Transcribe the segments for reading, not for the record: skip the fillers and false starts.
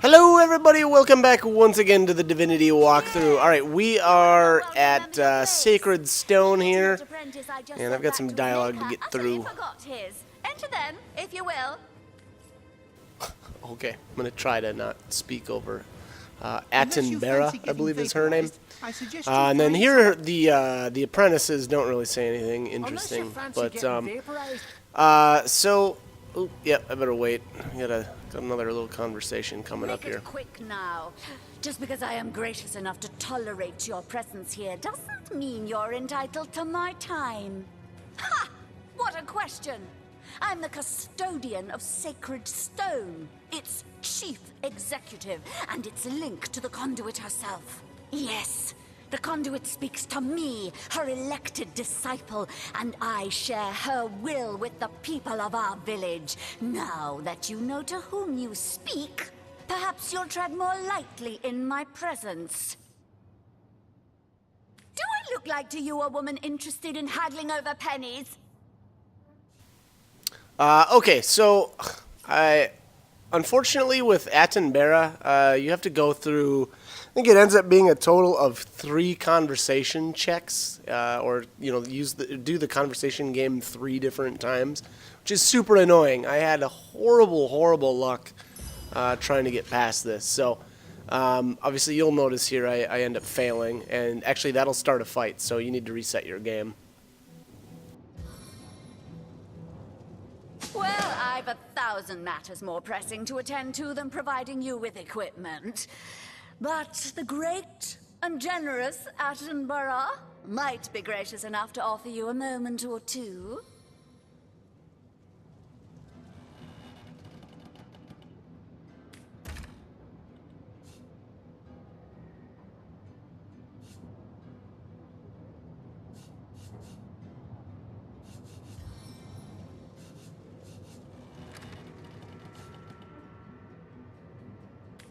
Hello everybody, welcome back once again to the Divinity walkthrough. Alright, we are at Sacred Stone here, and I've got some dialogue to get through. Enter then, if you will. Okay, I'm gonna try to not speak over Attenbera, I believe is her name. And then here, the apprentices don't really say anything interesting, but, oh, yeah, I better wait. Got another little conversation coming up here. Make it quick now. Just because I am gracious enough to tolerate your presence here doesn't mean you're entitled to my time. Ha! What a question! I'm the custodian of Sacred Stone, its chief executive, and its link to the conduit herself. Yes, the conduit speaks to me, her elected disciple, and I share her will with the people of our village. Now that you know to whom you speak, perhaps you'll tread more lightly in my presence. Do I look like to you a woman interested in haggling over pennies? Okay, so unfortunately with Attenbera, you have to go through, I think it ends up being a total of 3 conversation checks, or, you know, do the conversation game 3 different times, which is super annoying. I had a horrible luck trying to get past this. So, obviously you'll notice here I end up failing, and actually that'll start a fight, so you need to reset your game. Well, I've 1,000 matters more pressing to attend to than providing you with equipment. But the great and generous Attenborough might be gracious enough to offer you a moment or two.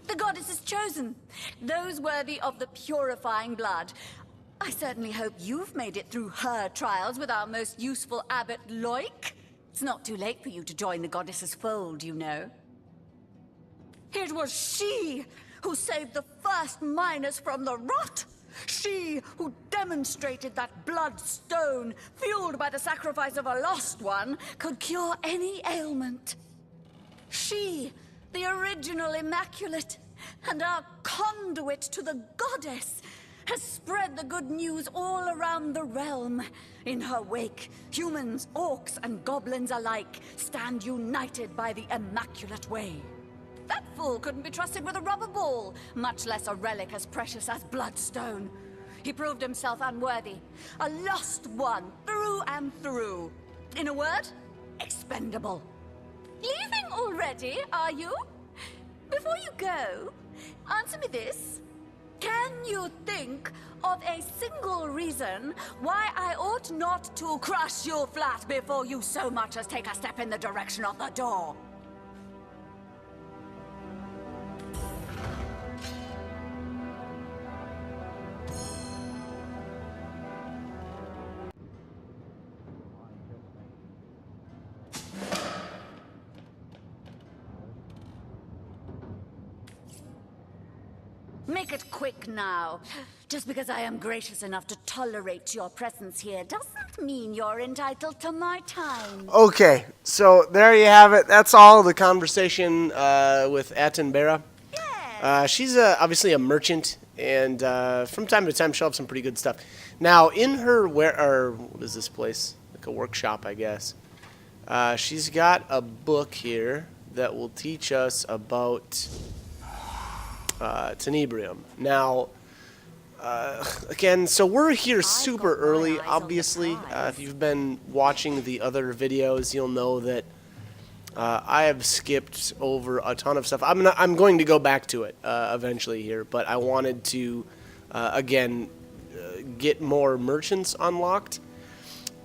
The goddess is chosen. Those worthy of the purifying blood. I certainly hope you've made it through her trials with our most useful abbot, Loik. It's not too late for you to join the goddess's fold, you know. It was she who saved the first miners from the rot. She who demonstrated that bloodstone, fueled by the sacrifice of a lost one, could cure any ailment. She, the original Immaculate, and our conduit to the goddess, has spread the good news all around the realm. In her wake, humans, orcs, and goblins alike stand united by the Immaculate Way. That fool couldn't be trusted with a rubber ball, much less a relic as precious as Bloodstone. He proved himself unworthy, a lost one through and through. In a word, expendable. Leaving already, are you? Before you go, answer me this. Can you think of a single reason why I ought not to crush you flat before you so much as take a step in the direction of the door? Make it quick now. Just because I am gracious enough to tolerate your presence here doesn't mean you're entitled to my time. Okay, so there you have it. That's all the conversation with Attenbera. Yes. She's obviously a merchant, and from time to time she'll have some pretty good stuff. Now, in her what is this place? Like a workshop, I guess. She's got a book here that will teach us about Tenebrium. Now, again, so we're here super early, obviously. If you've been watching the other videos, you'll know that I have skipped over a ton of stuff. I'm going to go back to it eventually here, but I wanted to, again, get more merchants unlocked.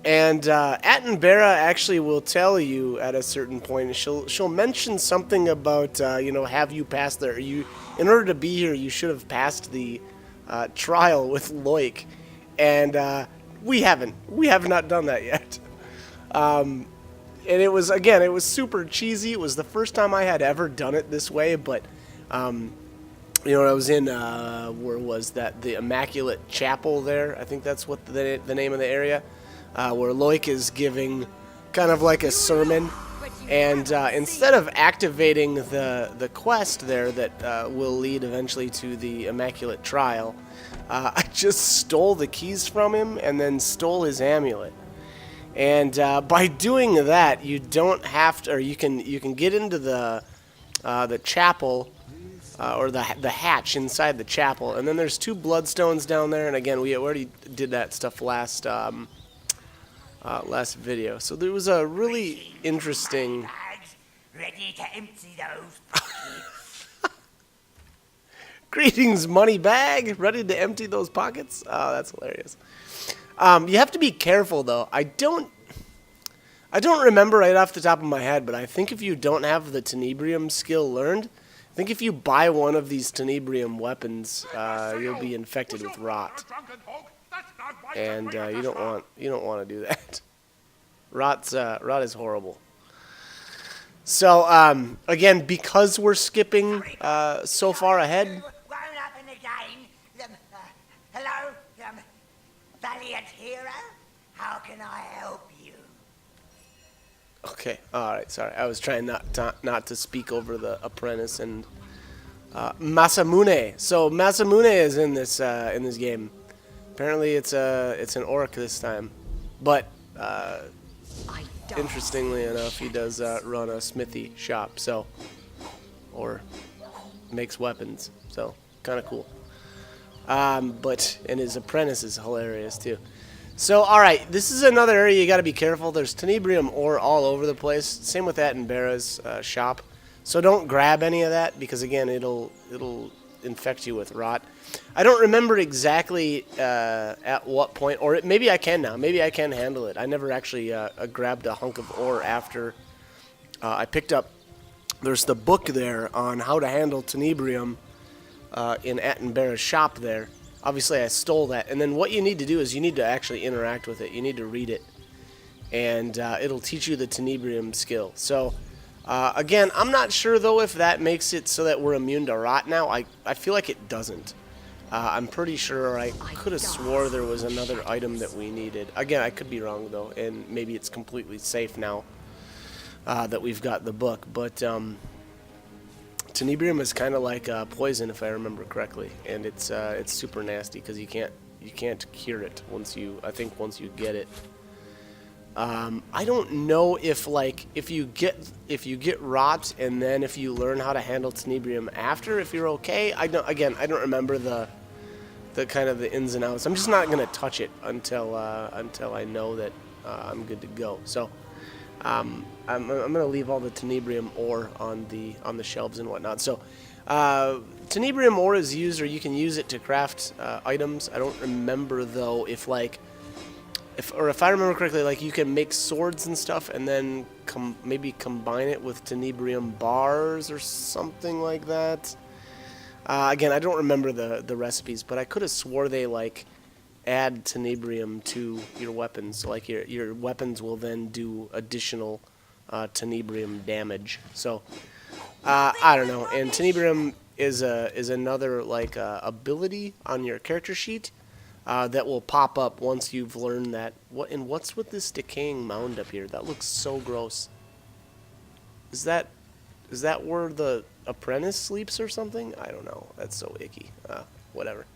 And Attenbera actually will tell you at a certain point. She'll mention something about you know, have you passed there? In order to be here, you should have passed the trial with Loik, and we haven't. We have not done that yet. And it was, again, it was super cheesy. It was the first time I had ever done it this way, but You know, I was in, where was that? The Immaculate Chapel there. I think that's what the name of the area, where Loic is giving kind of like a sermon. And instead of activating the quest there that will lead eventually to the Immaculate Trial, I just stole the keys from him and then stole his amulet. And by doing that, you don't have to, or you can get into the chapel, or the hatch inside the chapel, and then there's 2 bloodstones down there. And again, we already did that stuff last last video. So there was a really interesting. Ready to empty those pockets. Greetings, money bag. Ready to empty those pockets? Oh, that's hilarious. You have to be careful though. I don't remember right off the top of my head, but I think if you don't have the Tenebrium skill learned, I think if you buy one of these Tenebrium weapons, you'll be infected with rot, and you don't want to do that. Rot is horrible. So again, because we're skipping so far ahead. Won't happen again. Hello, valiant hero. How can I help you? Okay, all right. Sorry, I was trying not to speak over the apprentice and Masamune. So Masamune is in this game. Apparently, it's an orc this time, but interestingly enough, he does run a smithy shop. So, or makes weapons. So kind of cool. And his apprentice is hilarious too. So, alright, this is another area you gotta be careful. There's Tenebrium ore all over the place. Same with that in Bera's shop. So don't grab any of that, because again, it'll infect you with rot. I don't remember exactly at what point, or maybe I can now. Maybe I can handle it. I never actually grabbed a hunk of ore after I picked up. There's the book there on how to handle Tenebrium in Attenbera's shop there. Obviously, I stole that. And then what you need to do is you need to actually interact with it. You need to read it. And it'll teach you the Tenebrium skill. So, again, I'm not sure, though, if that makes it so that we're immune to rot now. I feel like it doesn't. I'm pretty sure I could have swore there was another item that we needed. Again, I could be wrong, though. And maybe it's completely safe now that we've got the book. But Tenebrium is kind of like poison, if I remember correctly, and it's super nasty because you can't cure it once you get it. I don't know if you get rot and then if you learn how to handle Tenebrium after, if you're okay. I don't remember the kind of the ins and outs. I'm just not gonna touch it until I know that I'm good to go. So. I'm gonna leave all the Tenebrium ore on the shelves and whatnot. So, Tenebrium ore is used, or you can use it to craft items. I don't remember though if I remember correctly, like you can make swords and stuff, and then maybe combine it with Tenebrium bars or something like that. Again, I don't remember the recipes, but I could have swore they add Tenebrium to your weapons. So like your weapons will then do additional Tenebrium damage. So I don't know. And Tenebrium is another ability on your character sheet that will pop up once you've learned that. What's with this decaying mound up here? That looks so gross. Is that where the apprentice sleeps or something? I don't know. That's so icky. Whatever.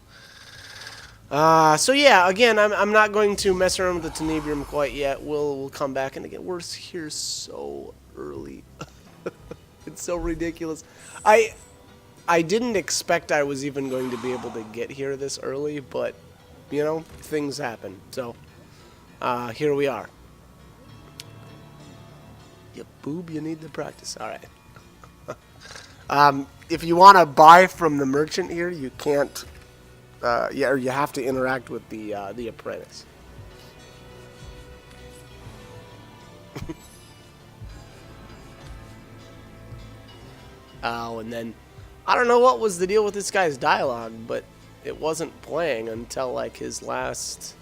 So yeah, again, I'm not going to mess around with the Tenebrium quite yet. We'll come back, and again, we're here so early. It's so ridiculous. I didn't expect I was even going to be able to get here this early, but you know, things happen. So here we are. You boob, you need to practice. All right. If you want to buy from the merchant here, you can't. Or you have to interact with the apprentice. Oh, and then I don't know what was the deal with this guy's dialogue, but it wasn't playing until his last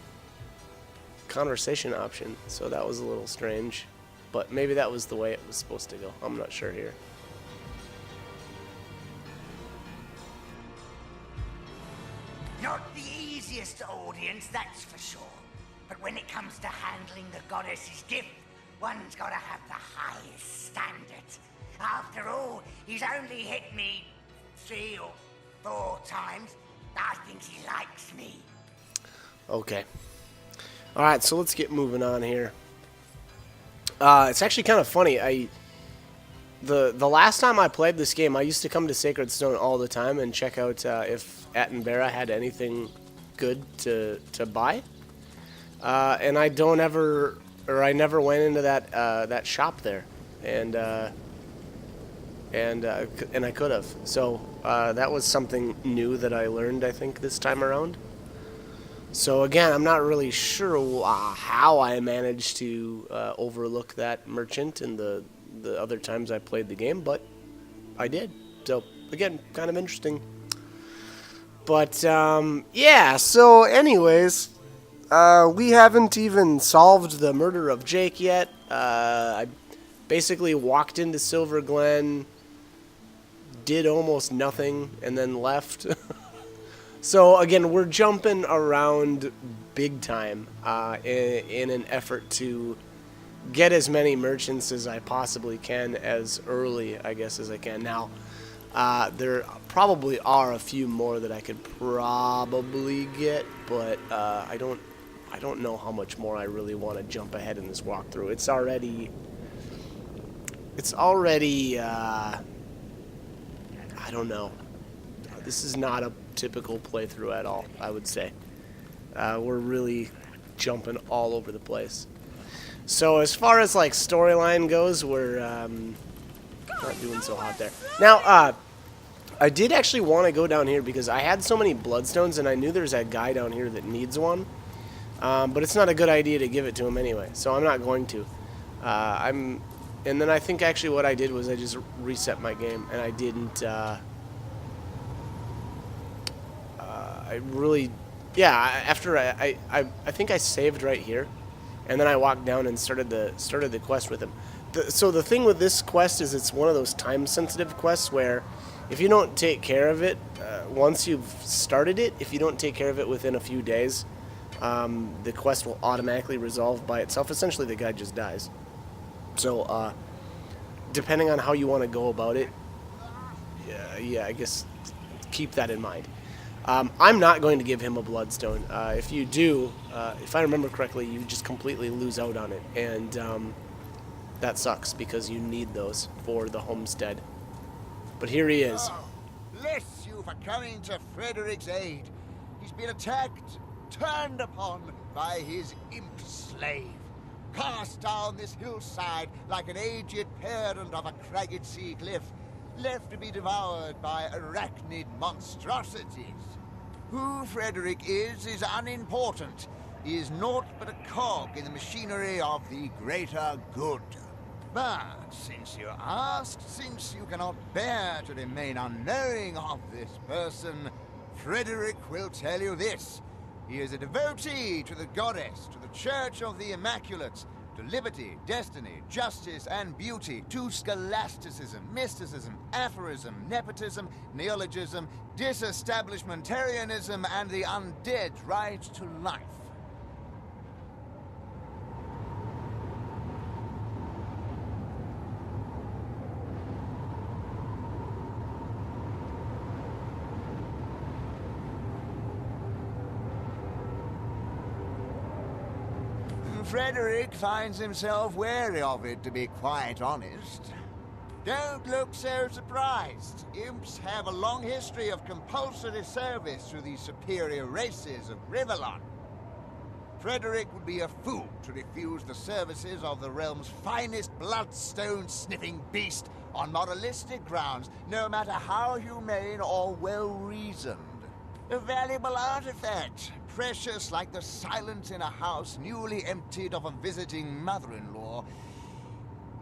conversation option. So that was a little strange, but maybe that was the way it was supposed to go. I'm not sure here. Not the easiest audience, that's for sure. But when it comes to handling the goddess's gift, one's gotta have the highest standards. After all, he's only hit me 3 or 4 times. I think he likes me. Okay. Alright, so let's get moving on here. It's actually kind of funny. The last time I played this game, I used to come to Sacred Stone all the time and check out if Attenborough had anything good to buy. And I never went into that shop there, and I could have. So that was something new that I learned, I think, this time around. So again, I'm not really sure how I managed to overlook that merchant in the other times I played the game, but I did. So again, kind of interesting. But yeah. So anyways, we haven't even solved the murder of Jake yet. I basically walked into Silver Glen, did almost nothing, and then left. So again, we're jumping around big time in an effort to get as many merchants as I possibly can as early, I guess, as I can. Now, there probably are a few more that I could probably get, but I don't know how much more I really want to jump ahead in this walkthrough. It's already I don't know. This is not a typical playthrough at all, I would say. We're really jumping all over the place. So as far as like storyline goes, we're not doing so hot there. Now, I did actually want to go down here because I had so many bloodstones and I knew there's a guy down here that needs one. But it's not a good idea to give it to him anyway, so I'm not going to. And then I think actually what I did was I just reset my game and I didn't. I really, yeah. After I think I saved right here, and then I walked down and started the quest with him. So the thing with this quest is it's one of those time-sensitive quests where if you don't take care of it once you've started it, if you don't take care of it within a few days, the quest will automatically resolve by itself. Essentially, the guy just dies. So depending on how you want to go about it, yeah, I guess keep that in mind. I'm not going to give him a bloodstone. If you do, if I remember correctly, you just completely lose out on it, and that sucks because you need those for the homestead. But here he is. Oh, bless you for coming to Frederick's aid. He's been attacked, turned upon by his imp slave, cast down this hillside like an aged parent of a cragged sea cliff, left to be devoured by arachnid monstrosities. Who Frederick is unimportant. He is naught but a cog in the machinery of the greater good. But since you asked, since you cannot bear to remain unknowing of this person, Frederick will tell you this. He is a devotee to the goddess, to the Church of the Immaculate, to liberty, destiny, justice, and beauty, to scholasticism, mysticism, aphorism, nepotism, neologism, disestablishmentarianism, and the undead right to life. Frederick finds himself wary of it, to be quite honest. Don't look so surprised. Imps have a long history of compulsory service to the superior races of Rivellon. Frederick would be a fool to refuse the services of the realm's finest bloodstone-sniffing beast on moralistic grounds, no matter how humane or well-reasoned. A valuable artifact, precious like the silence in a house newly emptied of a visiting mother-in-law.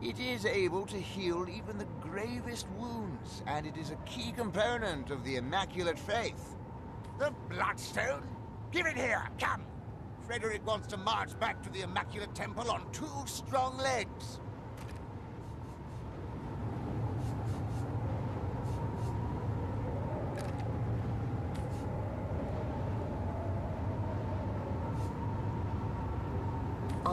It is able to heal even the gravest wounds, and it is a key component of the Immaculate Faith. The Bloodstone? Give it here, come! Frederick wants to march back to the Immaculate Temple on 2 strong legs.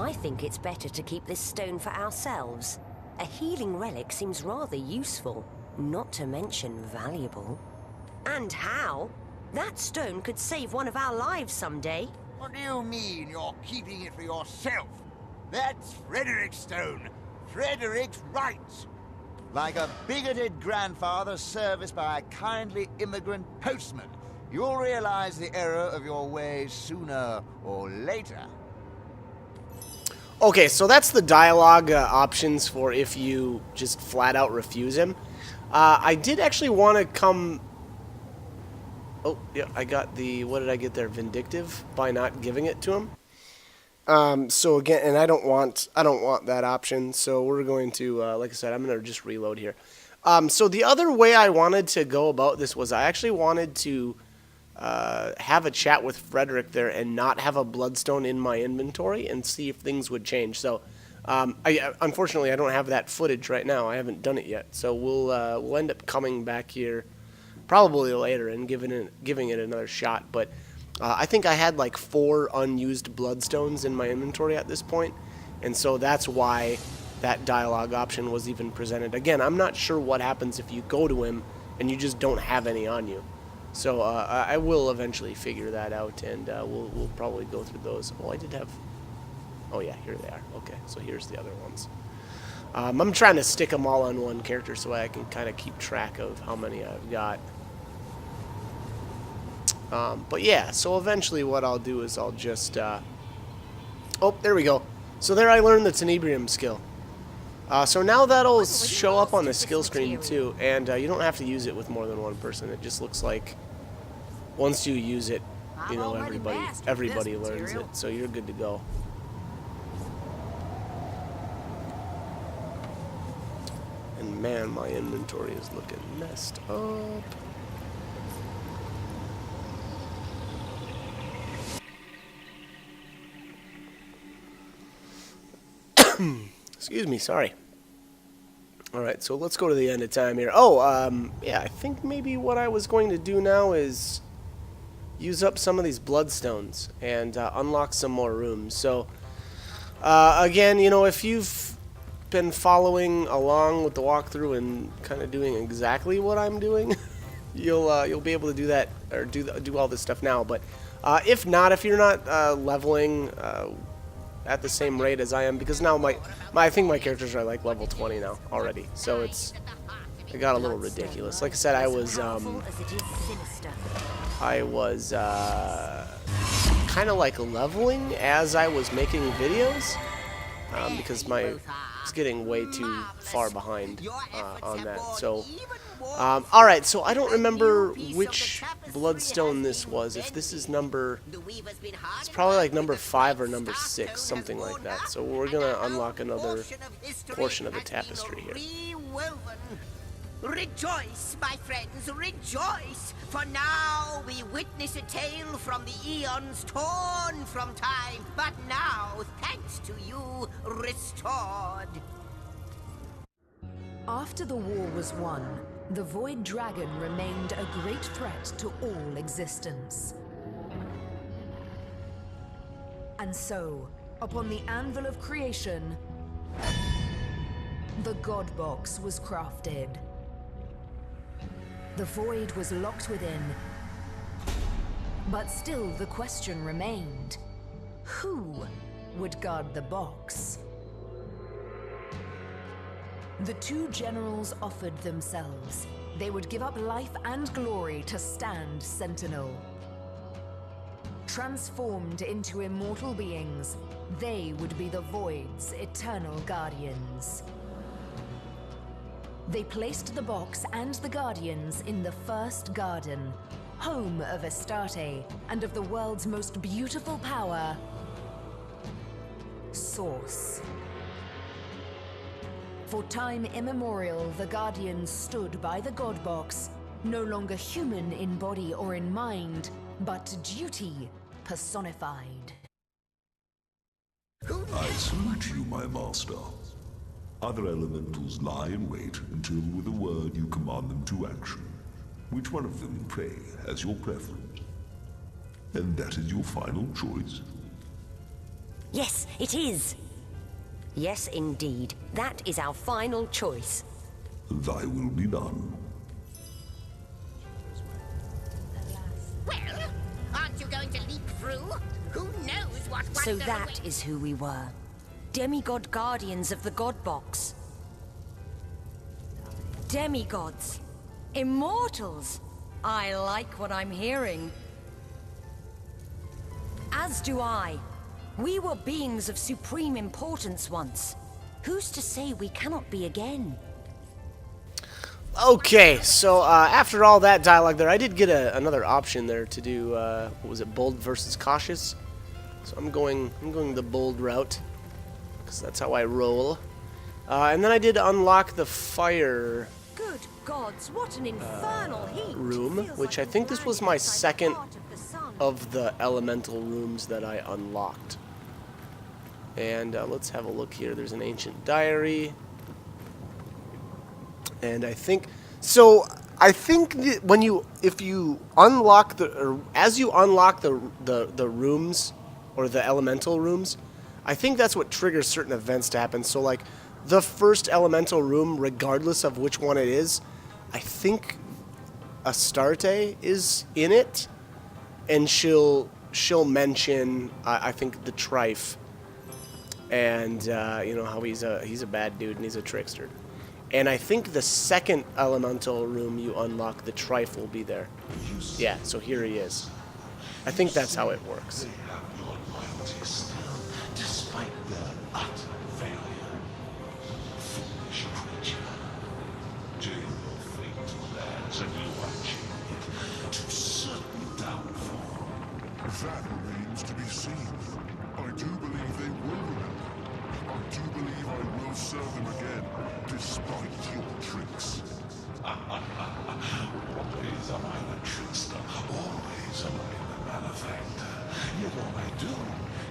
I think it's better to keep this stone for ourselves. A healing relic seems rather useful, not to mention valuable. And how? That stone could save one of our lives someday. What do you mean you're keeping it for yourself? That's Frederick's stone. Frederick's rights. Like a bigoted grandfather serviced by a kindly immigrant postman, you'll realize the error of your ways sooner or later. Okay, so that's the dialogue options for if you just flat out refuse him. I did actually want to come... Oh, yeah, I got the... What did I get there? Vindictive by not giving it to him. So again, and I don't want that option. So we're going to, like I said, I'm going to just reload here. So the other way I wanted to go about this was I actually wanted to have a chat with Frederick there and not have a bloodstone in my inventory and see if things would change. So unfortunately, I don't have that footage right now. I haven't done it yet. So we'll end up coming back here probably later and giving it another shot. But I think I had like 4 unused bloodstones in my inventory at this point, and so that's why that dialogue option was even presented. Again, I'm not sure what happens if you go to him and you just don't have any on you. So I will eventually figure that out, and we'll probably go through those. Oh, I did have... Oh yeah, here they are. Okay, so here's the other ones. I'm trying to stick them all on one character so I can kind of keep track of how many I've got. But yeah, so eventually what I'll do is I'll just... Oh, there we go. So there I learned the Tenebrium skill. So now that'll show up on the skill screen too, and you don't have to use it with more than one person. It just looks like once you use it, you know, everybody learns it, so you're good to go. And man, my inventory is looking messed up. Excuse me, sorry. Alright, so let's go to the end of time here. Oh, yeah, I think maybe what I was going to do now is use up some of these bloodstones and unlock some more rooms. So, again, you know, if you've been following along with the walkthrough and kind of doing exactly what I'm doing, you'll be able to do that, or do all this stuff now. But if not, if you're not leveling at the same rate as I am, because now I think my characters are like level 20 now already, so it got a little ridiculous. Like I said, I was kind of like leveling as I was making videos, because I was getting way too far behind on that. So alright, so I don't remember which bloodstone this was. If this is it's probably like number 5 or number 6, something like that. So we're gonna unlock another portion of the tapestry here. Rejoice, my friends, rejoice! For now we witness a tale from the eons torn from time, but now, thanks to you, restored. After the war was won, the Void Dragon remained a great threat to all existence. And so, upon the anvil of creation, the God Box was crafted. The Void was locked within, but still the question remained: who would guard the box? The 2 generals offered themselves. They would give up life and glory to stand sentinel. Transformed into immortal beings, they would be the Void's eternal guardians. They placed the box and the guardians in the first garden, home of Astarte and of the world's most beautiful power, Source. For time immemorial, the Guardians stood by the God Box, no longer human in body or in mind, but duty personified. I salute you, my master. Other elementals lie in wait until, with a word, you command them to action. Which one of them, pray, has your preference? And that is your final choice? Yes, it is. Yes, indeed. That is our final choice. Thy will be done. Well, aren't you going to leap through? Who knows what So wonder that awaits? is who we were. Demigod guardians of the God Box. Demigods. Immortals. I like what I'm hearing. As do I. We were beings of supreme importance once. Who's to say we cannot be again? Okay, so after all that dialogue there, I did get another option there to do, what was it, bold versus cautious? So I'm going the bold route, because that's how I roll. And then I did unlock the fire Good gods, what an infernal heat! room, Feels which like I think I'm this was lying my inside the second heart of the sun. of the elemental rooms that I unlocked. And let's have a look here. There's an ancient diary. And I think when if you unlock as you unlock the rooms or the elemental rooms, I think that's what triggers certain events to happen. So like the first elemental room, regardless of which one it is, I think Astarte is in it, and she'll mention I think the Trife, and you know how he's a bad dude and he's a trickster. And I think the second elemental room you unlock, the Trife will be there. Yeah, so here he is. I think that's how it works. They have your loyalty still, despite their utter failure. Foolish creature. Chain your fate to theirs, and you are chaining it to certain downfall. That remains to be seen. I do believe they will remember. I do believe I will serve them again, despite your tricks. Always am I the trickster, always am I the malefactor. Yet all I do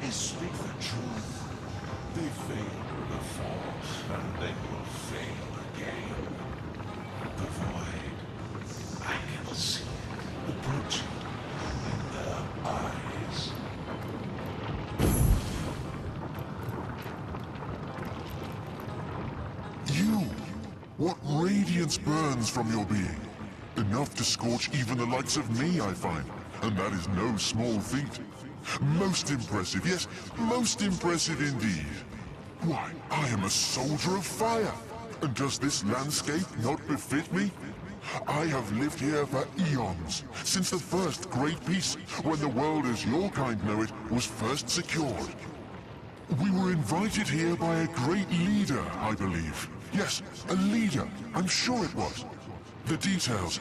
is speak the truth. They failed before, and they will fail again. The void, I can see it approaching in their eyes. You! What radiance burns from your being? Enough to scorch even the likes of me, I find. And that is no small feat. Most impressive, yes, most impressive indeed. Why, I am a soldier of fire. And does this landscape not befit me? I have lived here for eons, since the first great peace, when the world as your kind know it was first secured. We were invited here by a great leader, I believe. Yes, a leader. I'm sure it was. The details,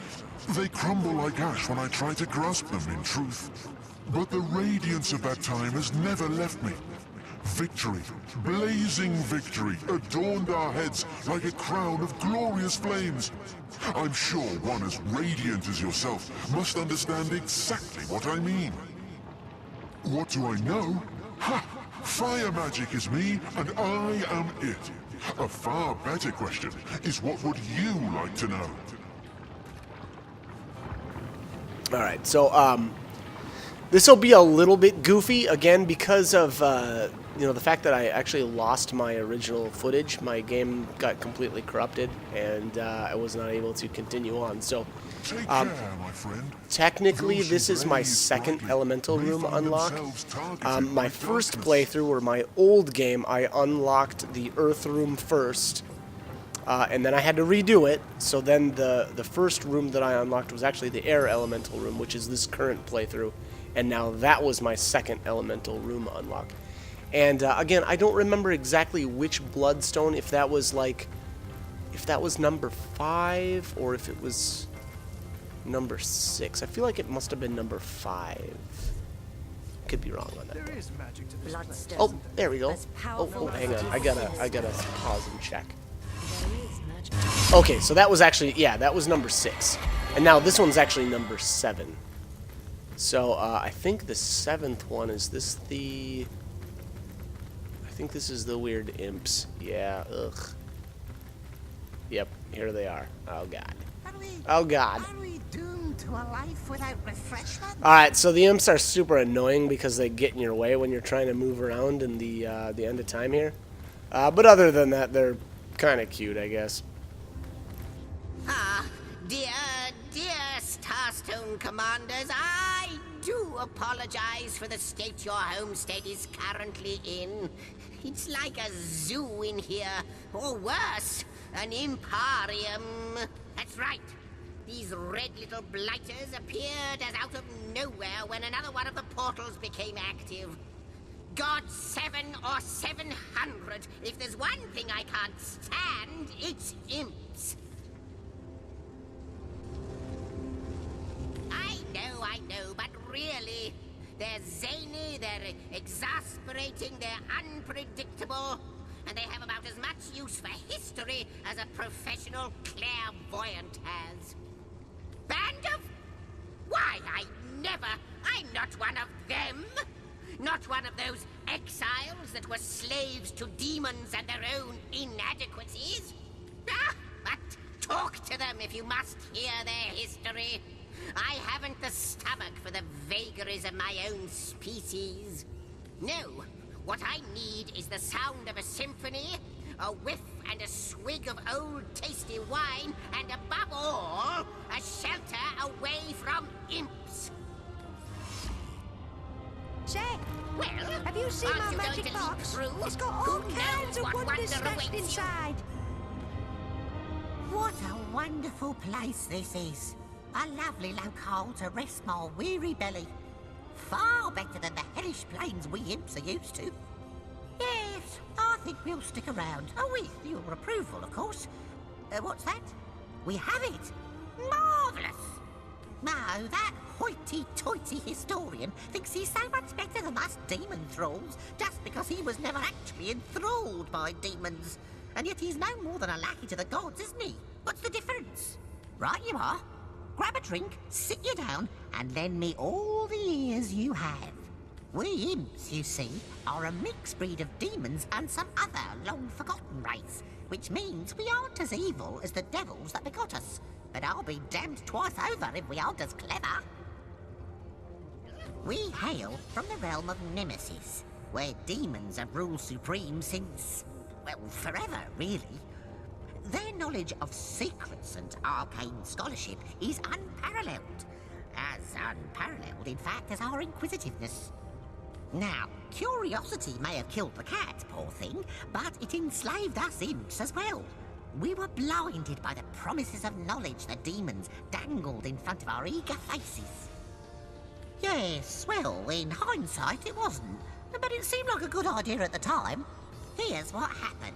they crumble like ash when I try to grasp them in truth. But the radiance of that time has never left me. Victory, blazing victory, adorned our heads like a crown of glorious flames. I'm sure one as radiant as yourself must understand exactly what I mean. What do I know? Ha! Fire magic is me, and I am it. A far better question is, what would you like to know? All right, so this will be a little bit goofy again because of you know, the fact that I actually lost my original footage. My game got completely corrupted, and I was not able to continue on. So Take care, my friend. technically, Those this who is my blaze second brightly elemental may room find unlock. themselves targeted My by first darkness. playthrough, or my old game, I unlocked the Earth room first, and then I had to redo it. So then the first room that I unlocked was actually the Air elemental room, which is this current playthrough, and now that was my second elemental room unlock. And again, I don't remember exactly which bloodstone, if that was number 5 or if it was number 6. I feel like it must have been number 5. Could be wrong on that. There is magic to this place. Bloodstone. Oh, there we go. As Oh, powerful hang as on. it I is gotta sinister. pause and check. There is magic. Okay, so that was actually, yeah, that was number 6. And now this one's actually number 7. So I think the 7th one is this the... I think this is the weird imps. Yeah, ugh. Yep, here they are. Oh god. Oh god. How do we doom to a life without refreshment? Alright, so the imps are super annoying because they get in your way when you're trying to move around in the end of time here. But other than that, they're kind of cute, I guess. Ah, dear Starstone Commanders, I do apologize for the state your homestead is currently in. It's like a zoo in here, or worse, an imparium. That's right. These red little blighters appeared as out of nowhere when another one of the portals became active. God 7 or 700. If there's one thing I can't stand, it's imps. I know, but really, they're zany, they're exasperating, they're unpredictable, and they have about as much use for history as a professional clairvoyant has. Band of? Why, I'm not one of them. Not one of those exiles that were slaves to demons and their own inadequacies. Ah, but talk to them if you must hear their history. I haven't the stomach for the vagaries of my own species. No, what I need is the sound of a symphony, a whiff and a swig of old tasty wine, and above all, a shelter away from imps. Jack, Well, have you seen aren't my you magic going to leap box? through? It's got all Who kinds knows of what wonders wonder stashed awaits you? inside. What a wonderful place this is. A lovely locale to rest my weary belly. Far better than the hellish plains we imps are used to. Yes, I think we'll stick around. Oh, with your approval, of course. What's that? We have it. Marvellous. No, that hoity-toity historian thinks he's so much better than us demon thralls just because he was never actually enthralled by demons. And yet he's no more than a lackey to the gods, isn't he? What's the difference? Right you are. Grab a drink, sit you down, and lend me all the ears you have. We imps, you see, are a mixed breed of demons and some other long-forgotten race, which means we aren't as evil as the devils that begot us. But I'll be damned twice over if we aren't as clever. We hail from the realm of Nemesis, where demons have ruled supreme since, well, forever, really. Their knowledge of secrets and arcane scholarship is unparalleled. As unparalleled, in fact, as our inquisitiveness. Now, curiosity may have killed the cat, poor thing, but it enslaved us imps as well. We were blinded by the promises of knowledge the demons dangled in front of our eager faces. Yes, well, in hindsight it wasn't, but it seemed like a good idea at the time. Here's what happened.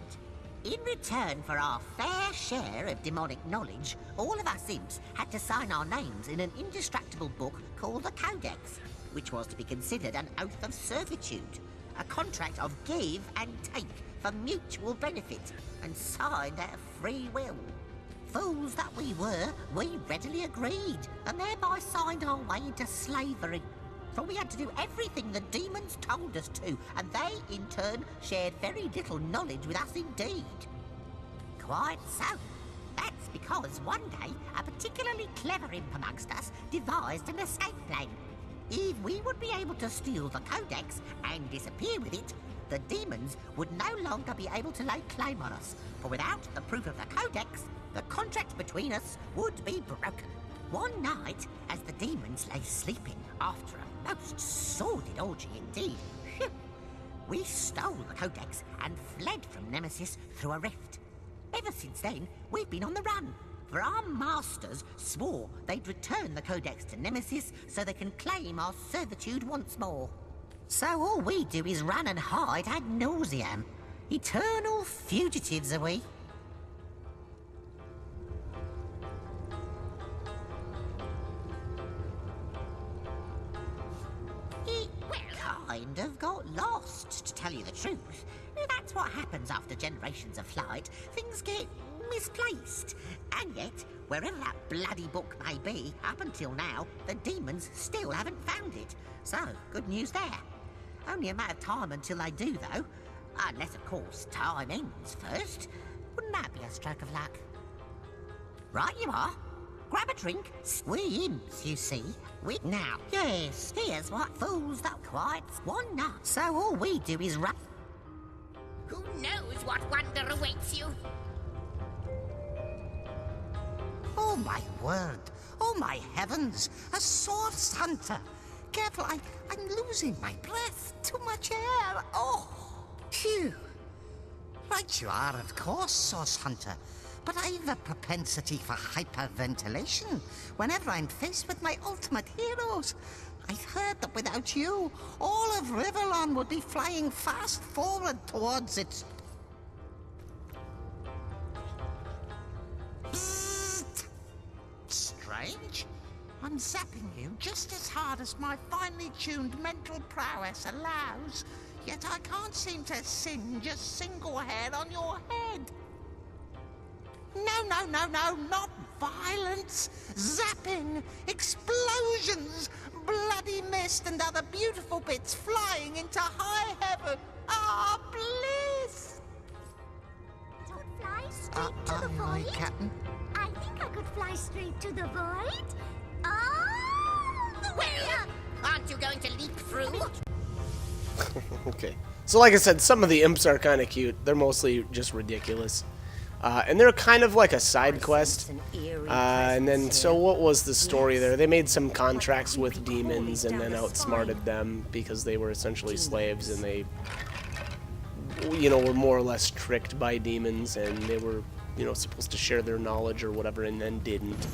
In return for our fair share of demonic knowledge, all of us imps had to sign our names in an indestructible book called the Codex, which was to be considered an oath of servitude, a contract of give and take for mutual benefit, and signed out of free will. Fools that we were, we readily agreed, and thereby signed our way into slavery. For we had to do everything the demons told us to, and they, in turn, shared very little knowledge with us indeed. Quite so. That's because one day, a particularly clever imp amongst us devised an escape plan. If we would be able to steal the Codex and disappear with it, the demons would no longer be able to lay claim on us, for without the proof of the Codex, the contract between us would be broken. One night, as the demons lay sleeping after a most sordid orgy indeed, we stole the Codex and fled from Nemesis through a rift. Ever since then, we've been on the run, for our masters swore they'd return the Codex to Nemesis so they can claim our servitude once more. So all we do is run and hide ad nauseam. Eternal fugitives are we. It kind of got lost, to tell you the truth. That's what happens after generations of flight. Things get misplaced. And yet, wherever that bloody book may be, up until now, the demons still haven't found it. So, good news there. Only a matter of time until they do, though. Unless, of course, time ends first. Wouldn't that be a stroke of luck? Right you are. grab a drink. We imps, you see. We now. Yes, here's what fools don't quite want not. So all we do is run. Who knows what wonder awaits you? Oh my word! Oh my heavens! A source hunter! Careful, I'm losing my breath. Too much air. Oh, phew. Right you are, of course, source hunter. But I've a propensity for hyperventilation whenever I'm faced with my ultimate heroes. I've heard that without you, all of Riverlon would be flying fast forward towards its... Psst. Strange. I'm zapping you just as hard as my finely tuned mental prowess allows, yet I can't seem to singe a single hair on your head. No, not violence. Zapping, explosions, bloody mist and other beautiful bits flying into high heaven. Ah, bliss! To fly straight to the void? Captain? I think I could fly straight to the void. All the way up! Aren't you going to leap through? Okay. So like I said, some of the imps are kind of cute. They're mostly just ridiculous. And they're kind of like a side quest. And then, so what was the story there? They made some contracts with demons and then outsmarted them because they were essentially slaves and they, you know, were more or less tricked by demons and they were, you know, supposed to share their knowledge or whatever and then didn't.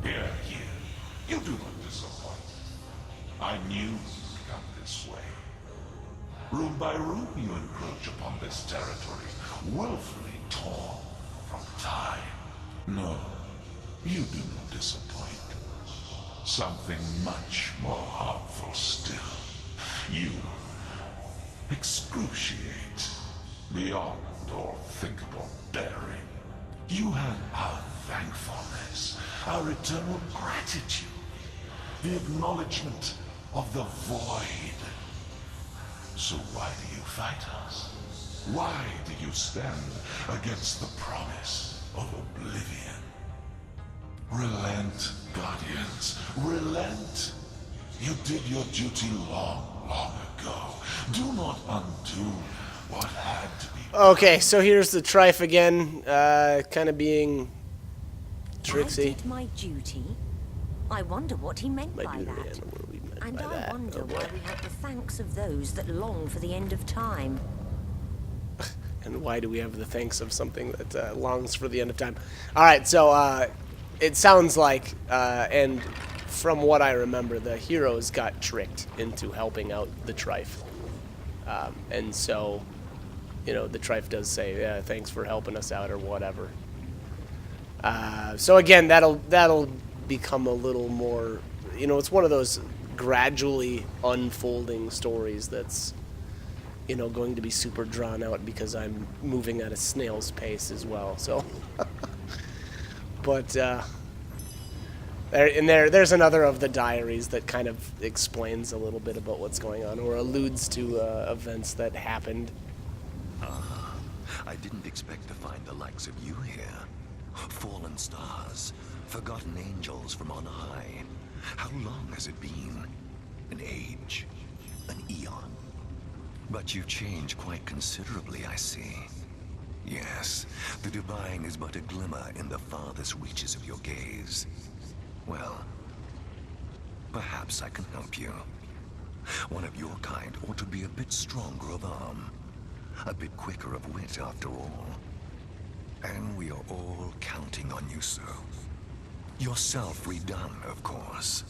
Here, you do not disappoint. I knew you'd come this way. Room by room you encroach upon this territory, willfully torn from time. No, you do not disappoint. Something much more harmful still. You excruciate beyond all thinkable daring. You have our thankfulness, our eternal gratitude, the acknowledgement of the void. So why do you fight us? Why do you stand against the promise of oblivion? Relent, Guardians, relent. You did your duty long, long ago. Do not undo what had to be. Okay, so here's the Trife again, kind of being tricksy. I did my duty. I wonder what he meant by that. And I wonder why we have the thanks of those that long for the end of time. And why do we have the thanks of something that longs for the end of time? All right, so it sounds like, and from what I remember, the heroes got tricked into helping out the Trife. And so, you know, the Trife does say, yeah, thanks for helping us out or whatever. So again, that'll become a little more, you know, it's one of those gradually unfolding stories that's, you know, going to be super drawn out because I'm moving at a snail's pace as well. So, but there's another of the diaries that kind of explains a little bit about what's going on or alludes to events that happened. I didn't expect to find the likes of you here. Fallen stars, forgotten angels from on high. How long has it been? An age, an eon. But you've changed quite considerably, I see. Yes, the divine is but a glimmer in the farthest reaches of your gaze. Well, perhaps I can help you. One of your kind ought to be a bit stronger of arm, a bit quicker of wit after all. And we are all counting on you, sir. Yourself redone, of course.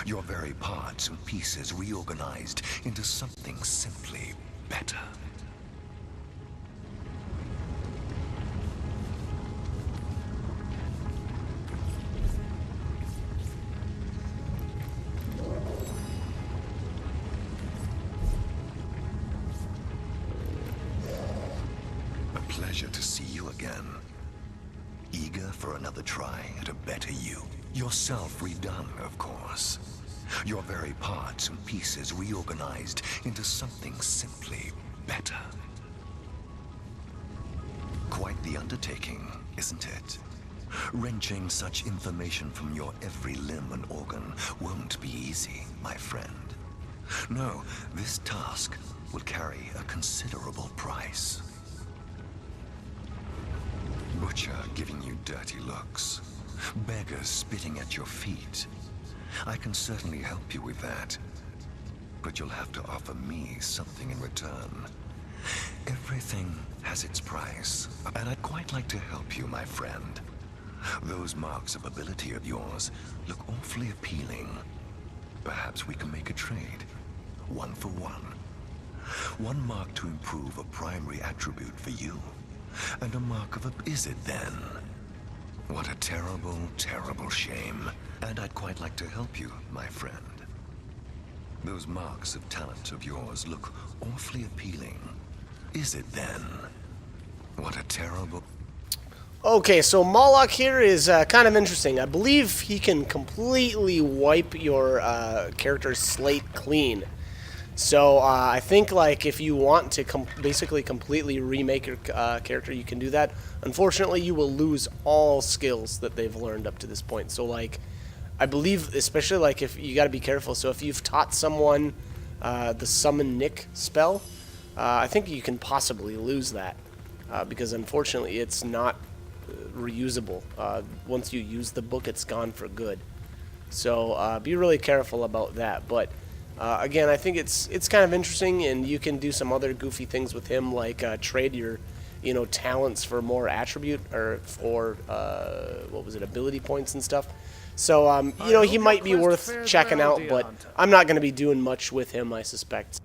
Your very parts and pieces reorganized into something simply better. A pleasure to see you again. Eager for another try at a better you. Yourself redone, of course. Your very parts and pieces reorganized into something simply better. Quite the undertaking, isn't it? Wrenching such information from your every limb and organ won't be easy, my friend. No, this task will carry a considerable price. Butcher giving you dirty looks. Beggars spitting at your feet. I can certainly help you with that. But you'll have to offer me something in return. Everything has its price, and I'd quite like to help you, my friend. Those marks of ability of yours look awfully appealing. Perhaps we can make a trade. 1 for 1. 1 mark to improve a primary attribute for you, and a mark of a... Is it then? What a terrible, terrible shame. And I'd quite like to help you, my friend. Those marks of talent of yours look awfully appealing. Is it then? What a terrible... Okay, so Moloch here is kind of interesting. I believe he can completely wipe your character's slate clean. So I think, like, if you want to basically completely remake your character, you can do that. Unfortunately, you will lose all skills that they've learned up to this point. So, like, I believe, especially, like, if you got to be careful. So if you've taught someone the Summon Nick spell, I think you can possibly lose that because, unfortunately, it's not reusable. Once you use the book, it's gone for good. So be really careful about that. But again, I think it's kind of interesting, and you can do some other goofy things with him, like trade your talents for more attribute or for what was it, ability points and stuff. So he might be worth checking out, but I'm not going to be doing much with him, I suspect.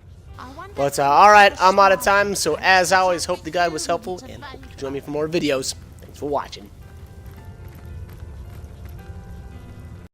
But alright, I'm out of time, so as always, hope the guide was helpful, and hope you join me for more videos. Thanks for watching.